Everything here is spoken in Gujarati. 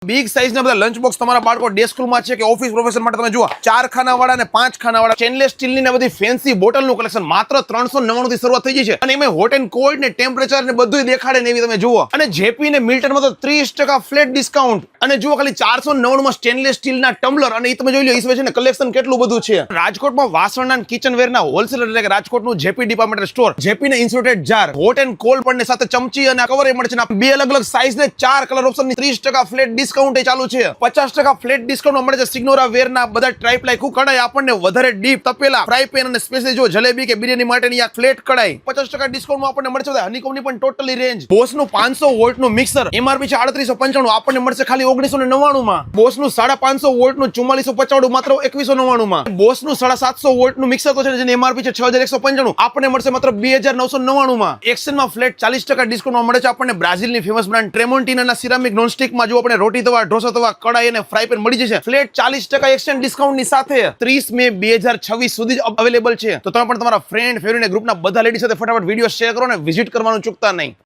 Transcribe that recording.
બિગ સાઇઝ ના બધા લંચ બોક્સ તમારા બાળકો ડે સ્કૂલમાં છે કે ઓફિસ પ્રોફેશન માટે તમે જુઓ 4 ખાનાવાળા અને 5 ખાનાવાળા સ્ટેનલેસ સ્ટીલની ને બધી ફેન્સી બોટલનું કલેક્શન માત્ર 399 થી શરૂઆત થઈ ગઈ છે અને એમાં હોટ એન્ડ કોલ્ડ ને ટેમ્પરેચર ને બધું દેખાડે ને એવી તમે જુઓ અને જેપી ને મિલ્ટનમાં તો 30% ફ્લેટ ડિસ્કાઉન્ટ અને જુઓ ખાલી 499 માં સ્ટેનલેસ સ્ટીલના ટમ્બલર અને એ તમે જોઈ લો ઈ છે ને કલેક્શન કેટલું બધું છે. રાજકોટમાં વાસણના કિચનવેર ના હોલસેલર એટલે કે રાજકોટનું જેપી ડિપાર્ટમેન્ટલ સ્ટોર જેપી ને insulated jar hot and cold પણ સાથે ચમચી અને કવર મળે છે. બે અલગ અલગ સાઇઝ ને 4 કલર ઓપ્શન ની 30% ફ્લેટ ડિસ્કાઉન્ટ ચાલુ છે. 50% ફ્લેટ ડિસ્કાઉન્ટ મળે છે. સિગ્નોરા વેર ના બધા ટ્રાયપ્લાય કઢાઈ આપણને વધારે ડીપ તપેલા ફ્રાય પેન અને સ્પેશિયલ જો જલેબી કે બિરયાની માટેની આ ફ્લેટ કઢાઈ 50% ડિસ્કાઉન્ટમાં આપણને મળશે. હનીકોમ ની પણ ટોટલી રેન્જ. બોસ નું 500 વોલ્ટ નું મિક્સર એમઆરપી છે 3895 આપણને મળશે ખાલી 1999 માં. બોસ નું 550 વોલ્ટ નું 4495 માત્ર 2199 માં. બોસ નું 750 વોલ્ટ નું મિક્સર તો છે જેની એમઆરપી છે 6195 આપણને મળશે માત્ર 2999 માં. એક્શન માં ફ્લેટ 40% ડિસ્કાઉન્ટમાં મળે છે આપણને બ્રાઝિલ ની ફેમસ બ્રાન્ડ ટ્રેમોન્ટિના ના સિરામિક નોનસ્ટિક માં જો આપણે રોટી તવા ઢોસા તવા કડાઈ અને ફ્રાય પેન મળી જશે. ફ્લેટ 40% એક્સચેન્જ ડિસ્કાઉન્ટ ની સાથે 30 મે 2026 સુધી જ અવેલેબલ છે. તો તમે પણ તમારા ફ્રેન્ડ ફેમિલી ગ્રુપના બધા લેડી સાથે ફટાફટ વિડીયો શેર કરો અને વિઝિટ કરવાનું ચૂકતા નહીં.